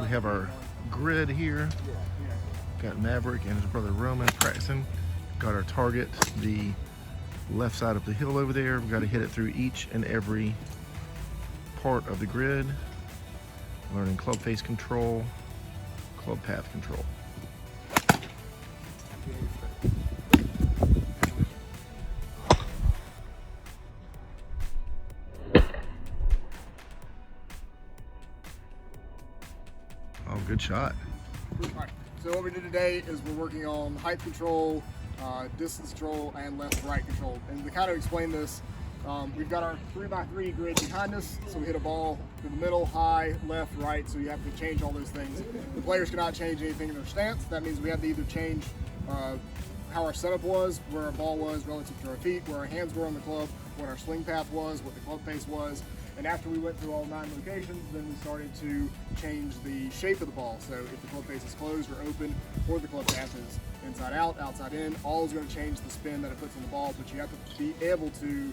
we have our grid here. Got Maverick and his brother Roman practicing. Got our target, the left side of the hill over there. We've got to hit it through each and every part of the grid. Learning club face control, club path control. Oh, good shot. Right. So what we did today is we're working on height control, distance control, and left-right control. And to kind of explain this, we've got our 3x3 grid behind us, so we hit a ball to the middle, high, left, right, so you have to change all those things. The players cannot change anything in their stance. That means we have to either change how our setup was, where our ball was relative to our feet, where our hands were on the club, what our swing path was, what the club face was. And after we went through all 9 locations, then we started to change the shape of the ball. So if the club face is closed or open, or the club path is inside out, outside in, all is going to change the spin that it puts on the ball, but you have to be able to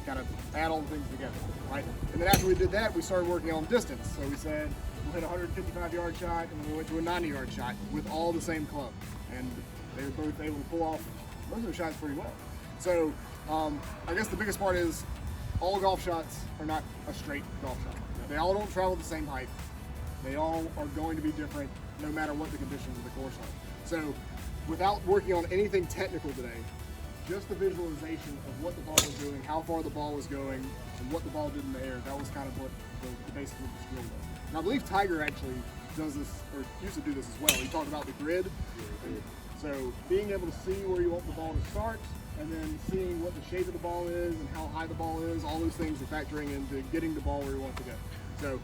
kind of add all the things together, right? And then after we did that, we started working on distance. So we said we'll hit a 155-yard shot, and then we went to a 90-yard shot with all the same club. And they were both able to pull off most of the shots pretty well. So I guess the biggest part is all golf shots are not a straight golf shot. They all don't travel the same height. They all are going to be different no matter what the conditions of the course are. So without working on anything technical today, just the visualization of what the ball was doing, how far the ball was going, and what the ball did in the air, that was kind of what the basis of the skill was. And I believe Tiger actually does this, or used to do this as well. He talked about the grid. So being able to see where you want the ball to start, and then seeing what the shape of the ball is and how high the ball is, all those things are factoring into getting the ball where you want it to go. So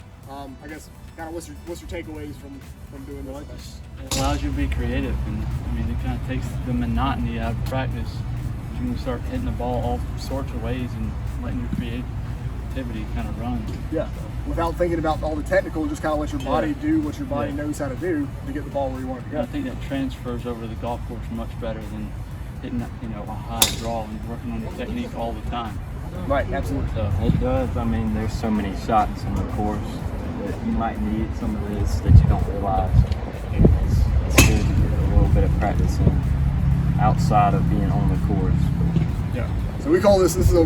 I guess kind of what's your takeaways from doing this? It allows you to be creative, and I mean it kind of takes the monotony out of practice. You can start hitting the ball all sorts of ways and letting your creativity kind of run. Yeah. Without thinking about all the technical, just kind of let your body do what your body knows how to do to get the ball where you want it to go. I think that transfers over to the golf course much better than hitting a high draw and working on your technique all the time. Right, absolutely. So it does. I mean, there's so many shots on the course that you might need some of this that you don't realize. It's good to get a little bit of practice in outside of being on the course. Yeah. So we call this is a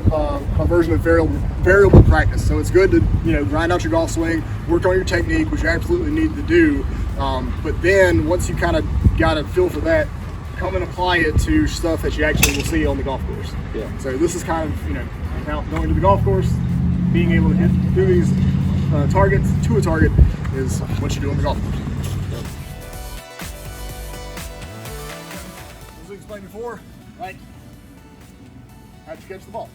version of variable practice. So it's good to grind out your golf swing, work on your technique, which you absolutely need to do. But then once you kind of got a feel for that, come and apply it to stuff that you actually will see on the golf course. Yeah. So this is kind of without going to the golf course, being able to do these targets to a target is what you do on the golf course. As we explained before, right? How'd you catch the ball?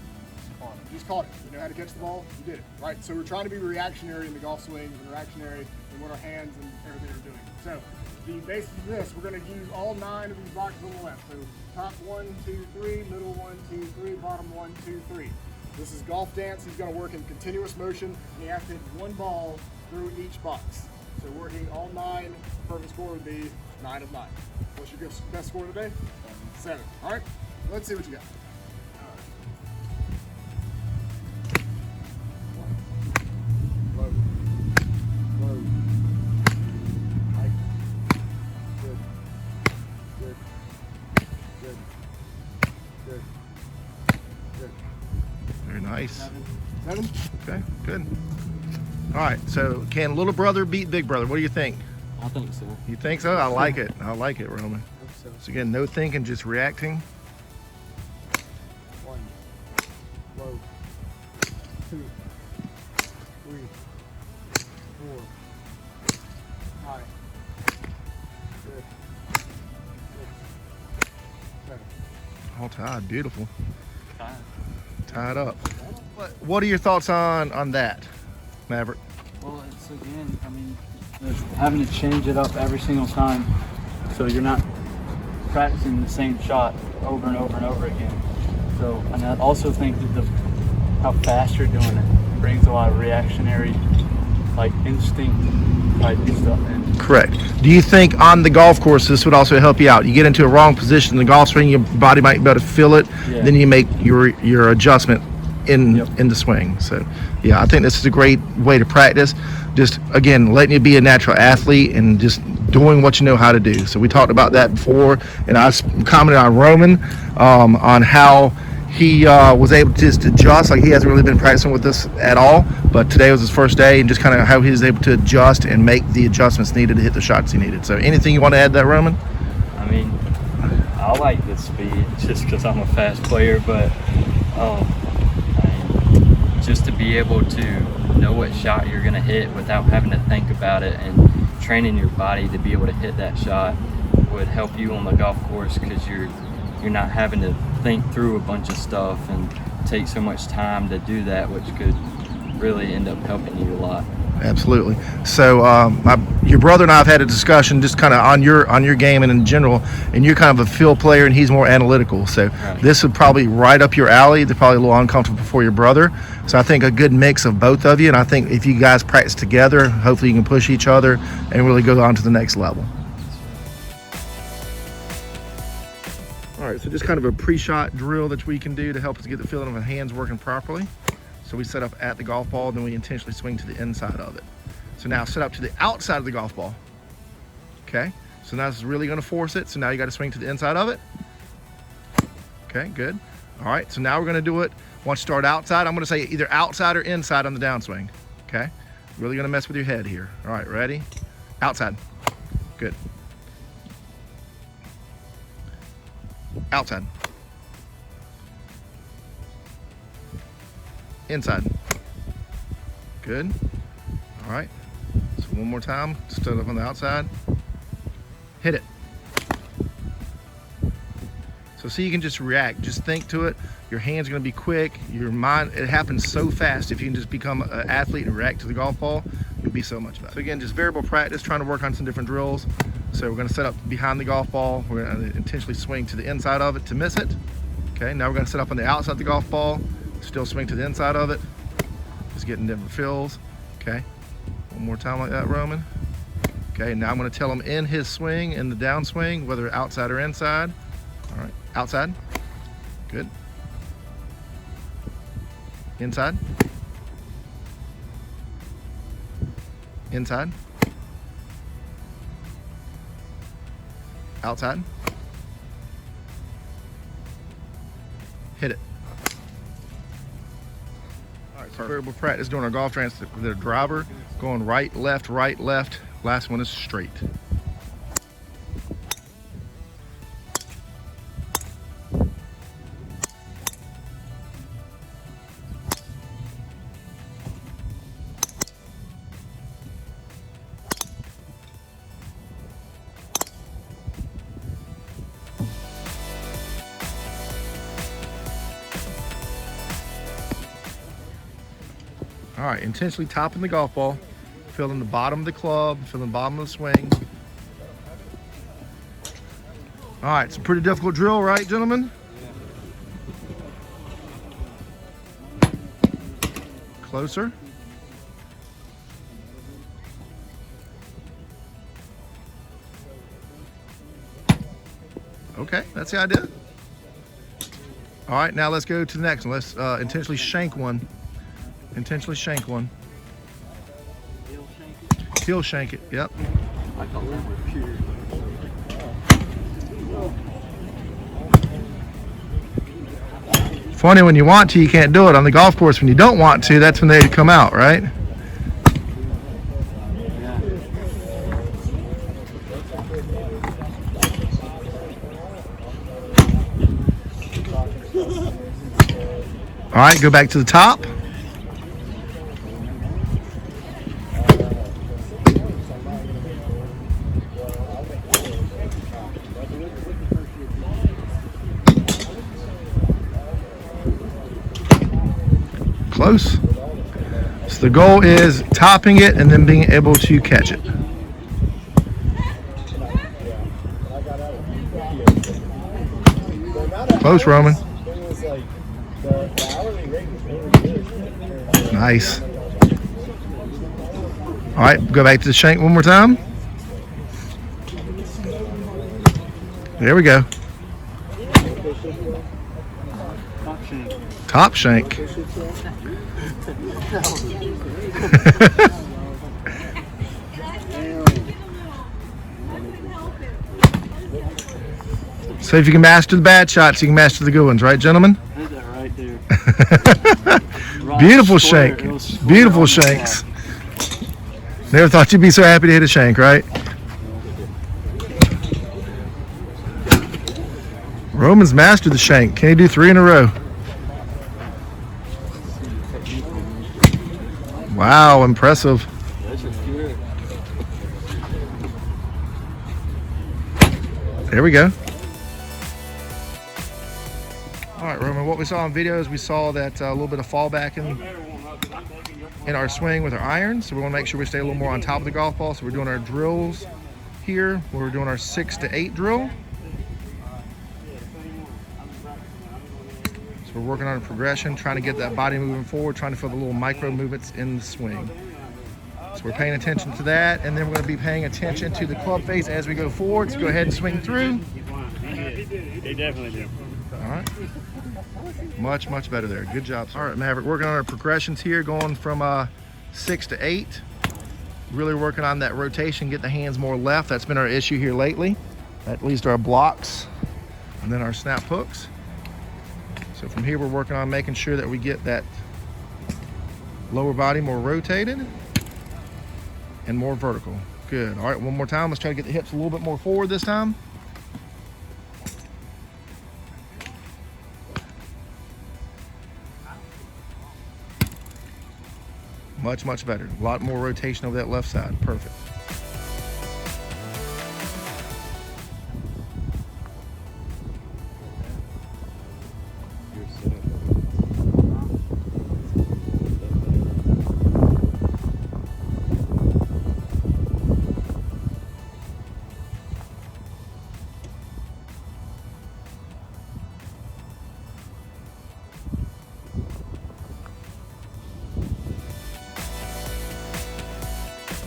Just caught it. You know how to catch the ball? You did it, right? So we're trying to be reactionary in the golf swing and reactionary in what our hands and everything are doing. So the basis of this, we're going to use all 9 of these boxes on the left. So top 1, 2, 3, middle 1, 2, 3, bottom 1, 2, 3. This is golf dance. He's going to work in continuous motion, and he has to hit one ball through each box. So working all 9, the perfect score would be 9 of 9. What's your best score today? 7. All right, let's see what you got. Very nice. 7. Okay, good. All right, so can little brother beat big brother? What do you think? I think so. You think so? I like it. I like it, Roman. So again, no thinking, just reacting. 1, low, 2, 3, 4, high, 5, 6, 7. All tied, beautiful. time. Tied up. What are your thoughts on that, Maverick? Well, it's again, I mean, it's having to change it up every single time, so you're not practicing the same shot over and over and over again. So, and I also think that how fast you're doing it brings a lot of reactionary, like instinct type stuff in. Correct. Do you think on the golf course this would also help you out? You get into a wrong position in the golf swing, your body might be able to feel it, Yeah. then you make your adjustment in the swing. So yeah, I think this is a great way to practice. Just again, letting you be a natural athlete and just doing what you know how to do. So we talked about that before, and I commented on Roman on how he was able to just adjust. Like, he hasn't really been practicing with this at all, but today was his first day, and just kind of how he was able to adjust and make the adjustments needed to hit the shots he needed. So anything you want to add to that, Roman? I mean, I like the speed just because I'm a fast player, but just to be able to know what shot you're going to hit without having to think about it, and training your body to be able to hit that shot would help you on the golf course, because you're not having to think through a bunch of stuff and take so much time to do that, which could really end up helping you a lot. Absolutely. So your brother and I have had a discussion just kind of on your game and in general, and you're kind of a field player and he's more analytical. So Right. This would probably right up your alley. They're probably a little uncomfortable for your brother. So I think a good mix of both of you, and I think if you guys practice together, hopefully you can push each other and really go on to the next level. All right, so just kind of a pre-shot drill that we can do to help us get the feeling of the hands working properly. So we set up at the golf ball, then we intentionally swing to the inside of it. So now set up to the outside of the golf ball. Okay, so now this is really gonna force it. So now you gotta swing to the inside of it. Okay, good. All right, so now we're gonna do it. Once you start outside, I'm gonna say either outside or inside on the downswing. Okay, really gonna mess with your head here. All right, ready? Outside, good. Outside. Inside. Good. All right. So one more time. Start up on the outside. Hit it. So you can just react. Just think to it. Your hands are going to be quick. Your mind, it happens so fast. If you can just become an athlete and react to the golf ball, you'll be so much better. So again, just variable practice, trying to work on some different drills. So we're going to set up behind the golf ball. We're going to intentionally swing to the inside of it to miss it. Okay, now we're going to set up on the outside of the golf ball. Still swing to the inside of it. Just getting different feels. Okay, one more time like that, Roman. Okay, now I'm going to tell him in his swing, in the downswing, whether outside or inside. All right, outside. Good. Inside. Inside. Outside. Hit it. All right, so variable practice doing our golf trance with the driver, going right, left, right, left. Last one is straight. All right, intentionally topping the golf ball, feeling the bottom of the club, feeling the bottom of the swing. All right, it's a pretty difficult drill, right, gentlemen? Closer. Okay, that's the idea. All right, now let's go to the next one. Let's intentionally shank one. Intentionally shank one. Heel shank it, yep. Funny, when you want to, you can't do it. On the golf course, when you don't want to, that's when they come out, right? All right, go back to the top. Close. So the goal is topping it and then being able to catch it. Close, Roman. Nice. All right, go back to the shank one more time. There we go. Top shank. So if you can master the bad shots, you can master the good ones, right, gentlemen? There's that right there. Rock Beautiful square. shank. It was square Beautiful on the shanks. back. Never thought you'd be so happy to hit a shank, right? Roman's mastered the shank. Can he do 3 in a row? Wow, impressive. Those are good. There we go. All right, Roman, what we saw in videos, we saw that a little bit of fallback in our swing with our irons. So we want to make sure we stay a little more on top of the golf ball. So we're doing our drills here. We're doing our 6 to 8 drill. So we're working on a progression, trying to get that body moving forward, trying to feel the little micro movements in the swing. So we're paying attention to that, and then we're going to be paying attention to the club face as we go forward. So go ahead and swing through. They definitely do. All right. Much, much better there. Good job. All right, Maverick, working on our progressions here, going from 6 to 8. Really working on that rotation, get the hands more left. That's been our issue here lately. That leads to our blocks and then our snap hooks. So from here, we're working on making sure that we get that lower body more rotated and more vertical. Good. All right, one more time. Let's try to get the hips a little bit more forward this time. Much, much better. A lot more rotation over that left side. Perfect.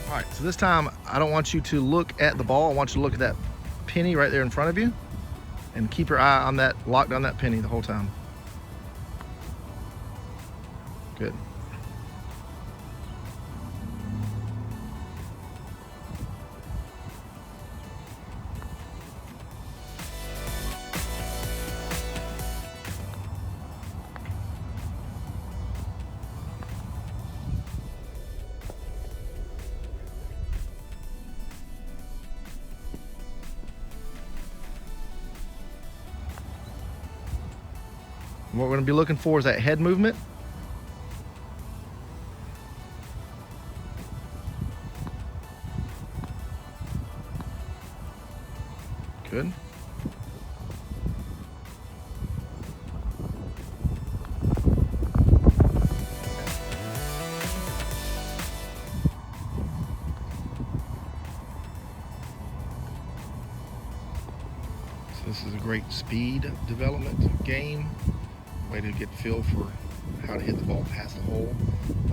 All right, so this time I don't want you to look at the ball. I want you to look at that penny right there in front of you and keep your eye on that, locked on that penny the whole time. Good. What we're going to be looking for is that head movement. Good. So this is a great speed development game. Way to get feel for how to hit the ball past the hole.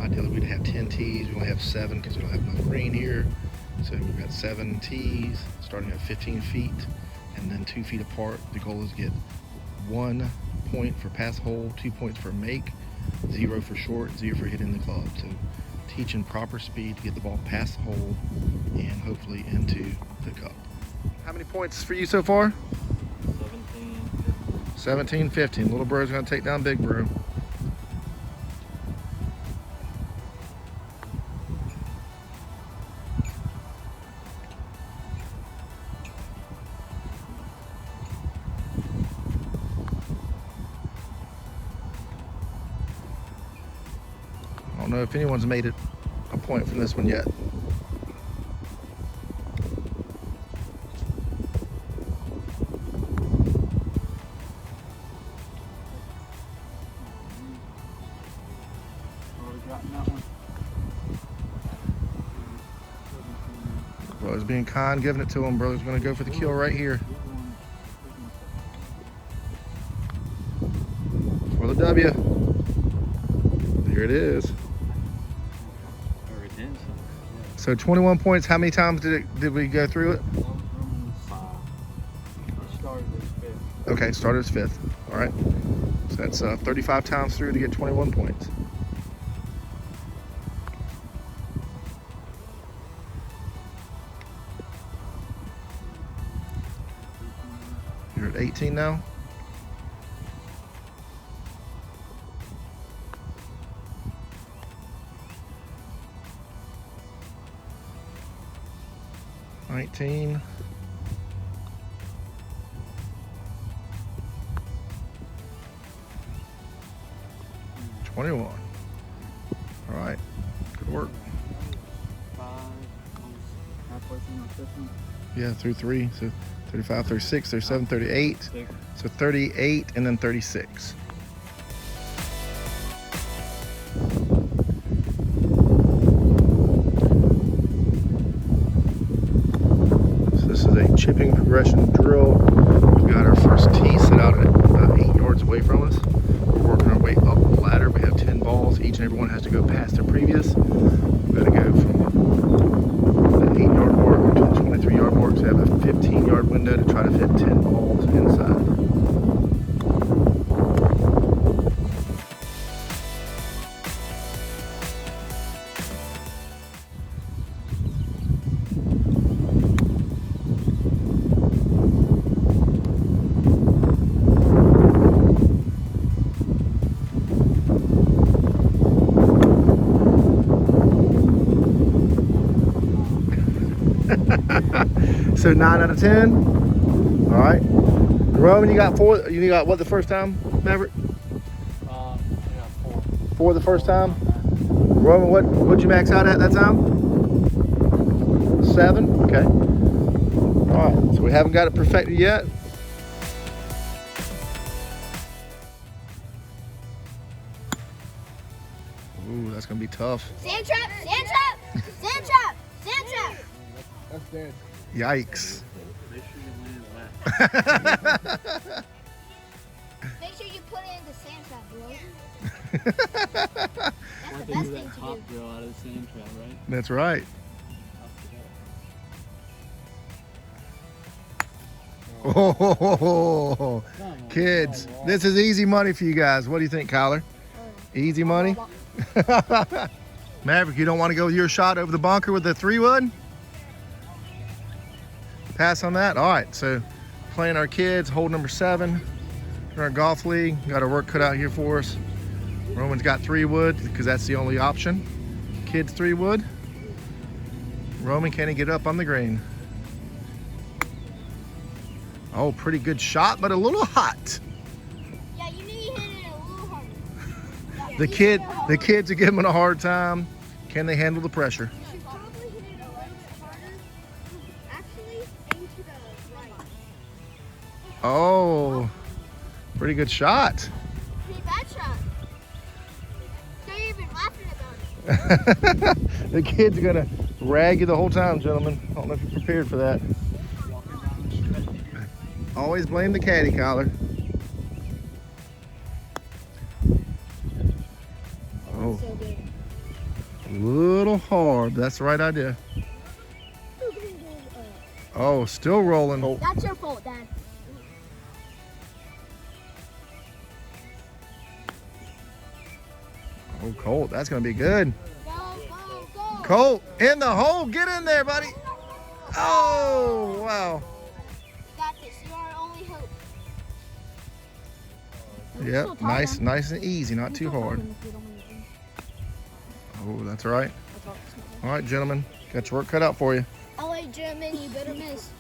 Ideally, we'd have 10 tees. We only have 7 because we don't have enough green here. So we've got 7 tees, starting at 15 feet, and then 2 feet apart. The goal is to get 1 point for pass hole, 2 points for make, 0 for short, 0 for hitting the club. So teaching proper speed to get the ball past the hole and hopefully into the cup. How many points for you so far? 17, 15. Little bro's gonna take down big bro. I don't know if anyone's made it a point from this one yet. Bro's being kind, giving it to him. Brother's gonna go for the kill right here. For the W. There it is. So 21 points. How many times did we go through it? Okay, started as 5th. All right. So that's 35 times through to get 21 points. You're at 18 now. $19. 21. All right, good work. 5, halfway through my fifth one. Yeah, through 3, so 35, 36, 37, 38. 6. So 38 and then 36. So this is a chipping progression drill. We've got our first tee set out at 8 yards away from us. We're working our way up the ladder. We have 10 balls. Each and every one has to go past their previous. We've got to go from the 8-yard mark to the 23-yard mark. So we have a 15-yard window to try to fit 10 balls inside. So 9 out of 10. All right. Roman, you got 4. You got what the first time, Maverick? I got 4. 4 the first time. Roman, what'd you max out at that time? 7. Okay. All right. So we haven't got it perfected yet. Ooh, that's gonna be tough. Sand trap! Sand trap! Sand trap! Sand trap! That's dead. Yikes. Make sure you land that. Make sure you put it in the sand trap, bro. Why That's the they best do thing that to top do. drill out of the sand trap, right? That's right. Oh, kids, this is easy money for you guys. What do you think, Kyler? Easy money? Maverick, you don't want to go with your shot over the bunker with the 3-wood? Pass on that? All right, so playing our kids, hole number 7 in our golf league. Got our work cut out here for us. Roman's got 3-wood because that's the only option. Kids 3-wood. Roman, can he get up on the green? Oh, pretty good shot, but a little hot. Yeah, you need to hit it a little harder. The kids are giving him a hard time. Can they handle the pressure? You should probably hit it a little harder. Actually, aim to the right. Oh, pretty good shot. Pretty bad shot. They're even laughing about it. The kid's gonna rag you the whole time, gentlemen. I don't know if you're prepared for that. Always blame the caddy, Kyler. Oh, So good. a little hard. That's the right idea. Oh, still rolling. That's your fault, Dad. Oh, Colt, that's gonna be good. Go, go, go. Colt, in the hole. Get in there, buddy. Oh, wow. You got this. You are our only hope. Yep, nice and easy, not too hard. Oh, that's all right. All right, gentlemen, got your work cut out for you. All right, German, you better miss.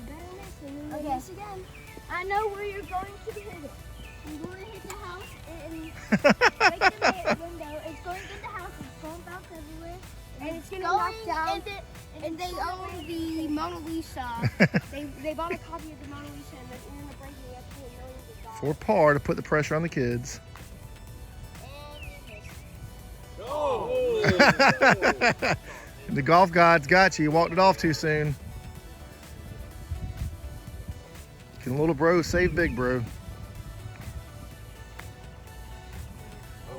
You better miss, and then you'll miss again. I know where you're going to hit it. You're going to hit the house and right in the window. It's going to hit the house. It's going to bounce everywhere. And it's going to knock down. And they own the Mona Lisa. they bought a copy of the Mona Lisa and they're going to break it up to millions of dollars. For par to put the pressure on the kids. The golf gods got you. You walked it off too soon. Can little bro save big bro?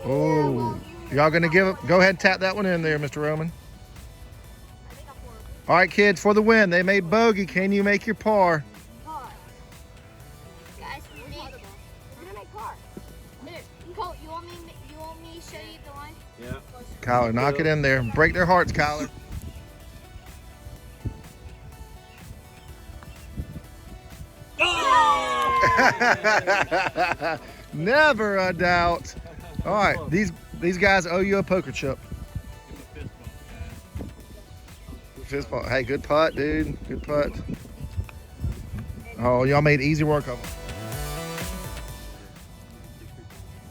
Oh, y'all gonna give it? Go ahead and tap that one in there, Mr. Roman. All right, kids, for the win. They made bogey. Can you make your par? Guys, far. There, Colt, you want me to show you the line? Yeah. Kyler, knock it in there. Break their hearts, Kyler. Never a doubt. All right, these guys owe you a poker chip. Fist bump. Hey, good putt, dude. Good putt. Oh, y'all made easy work of them.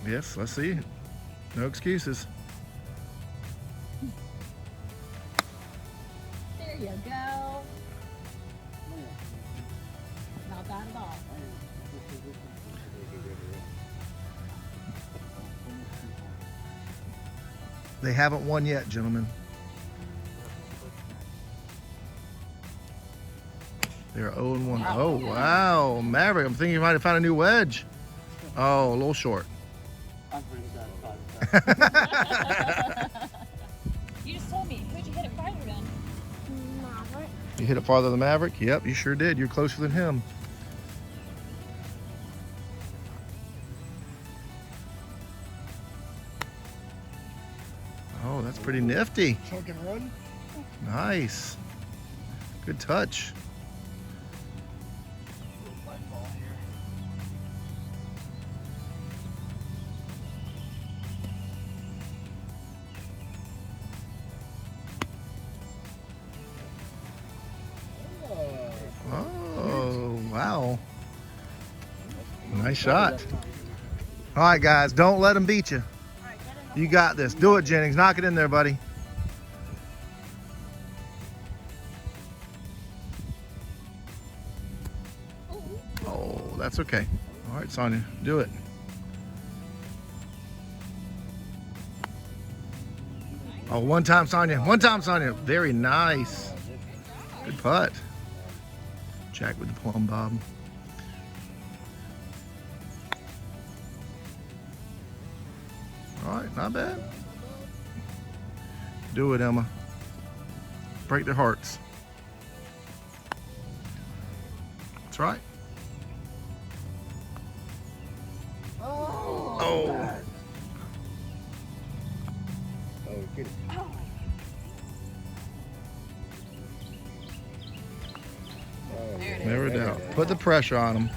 Yes, let's see. No excuses. There you go. Not bad at all. They haven't won yet, gentlemen. They're 0-1. Oh, wow. Maverick, I'm thinking you might have found a new wedge. Oh, a little short. I'm pretty satisfied. You just told me. Who'd you hit it farther than? Maverick. You hit it farther than Maverick? Yep, you sure did. You're closer than him. Oh, that's pretty nifty. Chunk and run. Nice. Good touch. Oh, wow. Nice shot. All right, guys, don't let them beat you. You got this. Do it, Jennings. Knock it in there, buddy. Oh, that's okay. All right, Sonia, do it. Oh, one time, Sonia. One time, Sonia. Very nice. Good putt. Jack with the plumb bob. All right, not bad. Do it, Emma. Break their hearts. That's right. Oh. Oh, get it. Never a doubt. Put the pressure on them.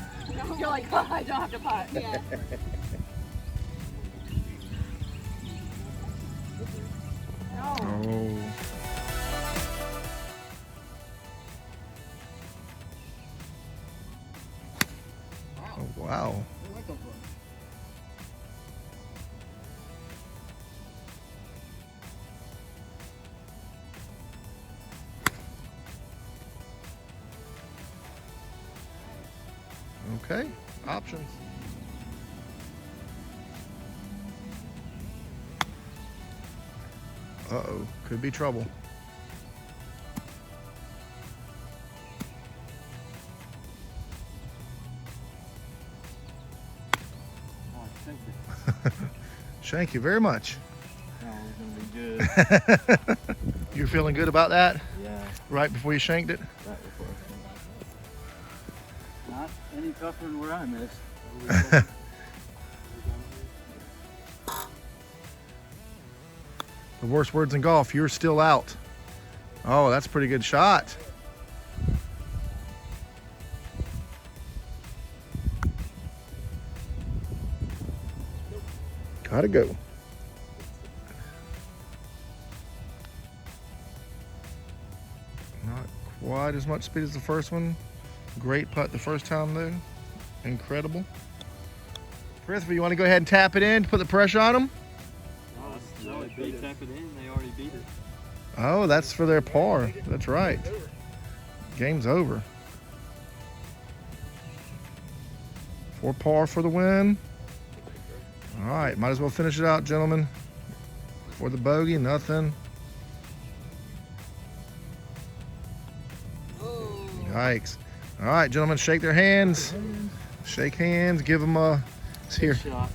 You're like, oh, I don't have to putt. Yeah. Oh. Oh, wow. Where'd that come from? Okay. Options. Uh-oh. Could be trouble. Oh, thank you. Thank you very much. That was gonna be good. You're feeling good about that? Yeah, Right before you shanked it? right before. Not any tougher than where I missed. The worst words in golf, you're still out. Oh, that's a pretty good shot. Gotta go. Not quite as much speed as the first one. Great putt the first time though. Incredible. Christopher, you want to go ahead and tap it in to put the pressure on them? No, if they tap it in, they already beat it. Oh, that's for their par. That's right. Game's over. 4 par for the win. All right, might as well finish it out, gentlemen. For the bogey, nothing. Yikes. All right, gentlemen, shake their hands. Shake hands, give them a, it's here. Shot.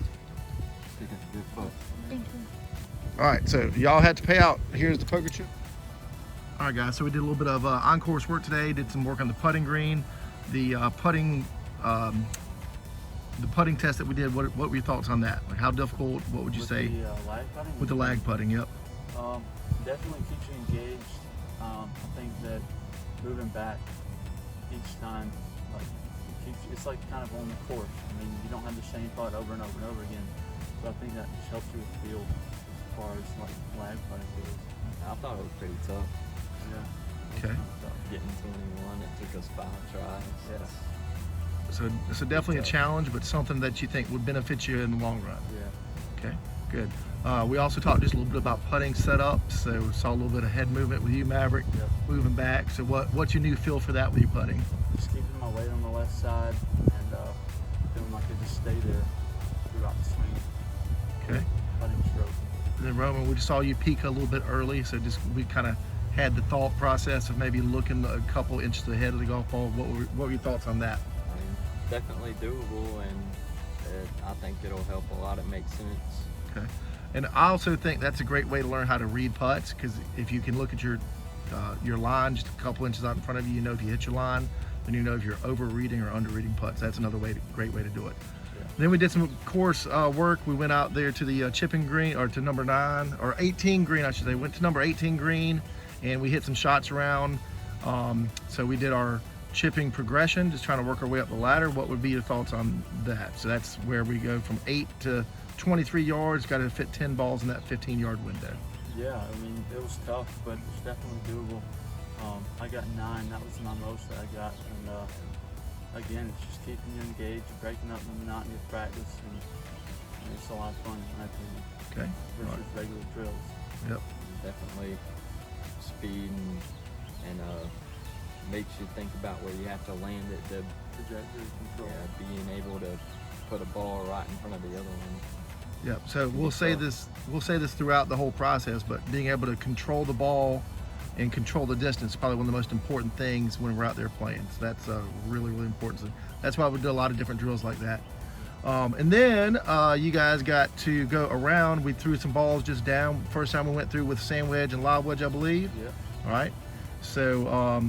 Good putt. Thank you. All right, so y'all had to pay out. Here's the poker chip. All right, guys, so we did a little bit of on-course work today, did some work on the putting green. The putting the putting test that we did, what were your thoughts on that? Like how difficult, what would you With say? the lag putting? With the lag putting, yep. Definitely keeps you engaged. I think that moving back each time, like, it's like kind of on the course. I mean, you don't have the same putt over and over and over again. So I think that just helps you with the field as far as like lag putting goes. I thought it was pretty tough. Yeah. Okay. Getting 21, it took us 5 tries. Yeah. So definitely a challenge, but something that you think would benefit you in the long run. Yeah. Okay, good. We also talked just a little bit about putting setup. So we saw a little bit of head movement with you, Maverick, Yep. moving back. So what's your new feel for that with your putting? Just keeping my weight on the left side and feeling like I just stay there throughout the swing. Okay. Putting stroke. And then Roman, we just saw you peak a little bit early, so just we kind of had the thought process of maybe looking a couple inches ahead of the golf ball. What were your thoughts on that? I mean, definitely doable, and I think it'll help a lot. It makes sense. Okay. And I also think that's a great way to learn how to read putts, because if you can look at your line just a couple inches out in front of you, you know if you hit your line, then you know if you're over reading or under reading putts. That's another great way to do it. Yeah. Then we did some course work. We went out there to the chipping green, or to number 9 or 18 green, I should say. Went to number 18 green, and we hit some shots around. So we did our chipping progression, just trying to work our way up the ladder. What would be your thoughts on that? So that's where we go from 8 to 23 yards. Got to fit 10 balls in that 15-yard window. Yeah, I mean, it was tough, but it's definitely doable. I got 9, that was my most that I got. And again, it's just keeping you engaged, breaking up the monotony of practice, and it's a lot of fun, in my opinion, Okay. versus All right. regular drills. Yep. Definitely speed and makes you think about where you have to land it to Trajectory control. being able to put a ball right in front of the other one. Yep. So we'll say this throughout the whole process, but being able to control the ball and control the distance is probably one of the most important things when we're out there playing. So that's really, really important. So that's why we do a lot of different drills like that. And then you guys got to go around. We threw some balls just down. First time we went through with sand wedge and lob wedge, I believe. Yeah. All right. So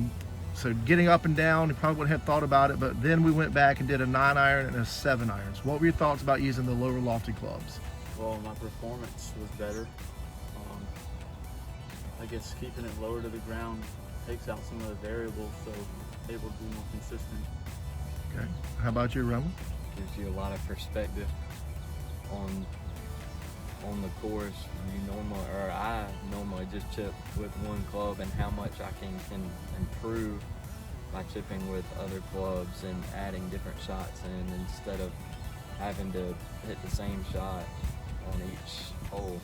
so getting up and down, you probably wouldn't have thought about it, but then we went back and did a 9-iron and a 7-iron. So what were your thoughts about using the lower lofty clubs? Well, my performance was better. I guess keeping it lower to the ground takes out some of the variables, so able to be more consistent. Okay. How about you, Roman? Gives you a lot of perspective on the course. I normally just chip with one club, and how much I can improve by chipping with other clubs and adding different shots in, instead of having to hit the same shot on each hole.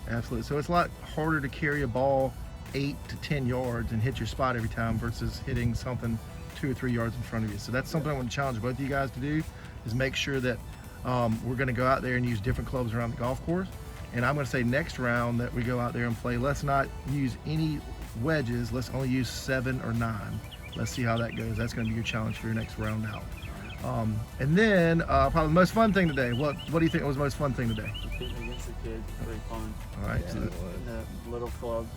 Absolutely. So it's a lot harder to carry a ball 8 to 10 yards and hit your spot every time versus hitting something 2 or 3 yards in front of you. So that's something I want to challenge both of you guys to do, is make sure that we're going to go out there and use different clubs around the golf course. And I'm going to say next round that we go out there and play, let's not use any wedges. Let's only use 7 or 9. Let's see how that goes. That's going to be your challenge for your next round out. And then probably the most fun thing today. What do you think was the most fun thing today? Competing against the kids is pretty fun. All right. Yeah, So, it was. And the little clubs.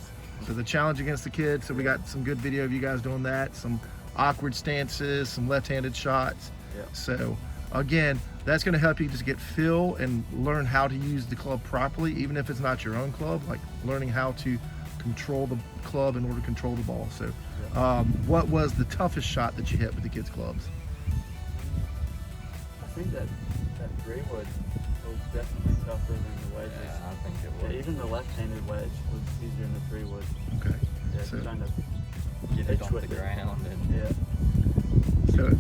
so the challenge against the kids. So we got some good video of you guys doing that. Some awkward stances, some left-handed shots. Yeah. So again, that's going to help you just get feel and learn how to use the club properly, even if it's not your own club, like learning how to control the club in order to control the ball. So what was the toughest shot that you hit with the kids' clubs? I think that Greenwood was definitely tougher than the wedges. Yeah, I think it Yeah, was. even the left-handed wedge was easier than the 3-wood. Okay. Yeah, So- trying to Get pitch it off with the it. ground and So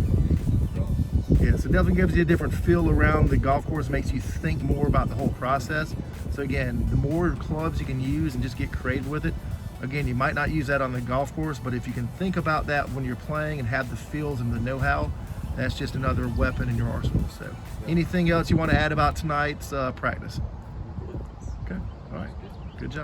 yeah, so definitely gives you a different feel around the golf course, makes you think more about the whole process. So again, the more clubs you can use and just get creative with it. Again, you might not use that on the golf course, but if you can think about that when you're playing and have the feels and the know-how, that's just another weapon in your arsenal. So anything else you want to add about tonight's practice? Okay, all right, good job.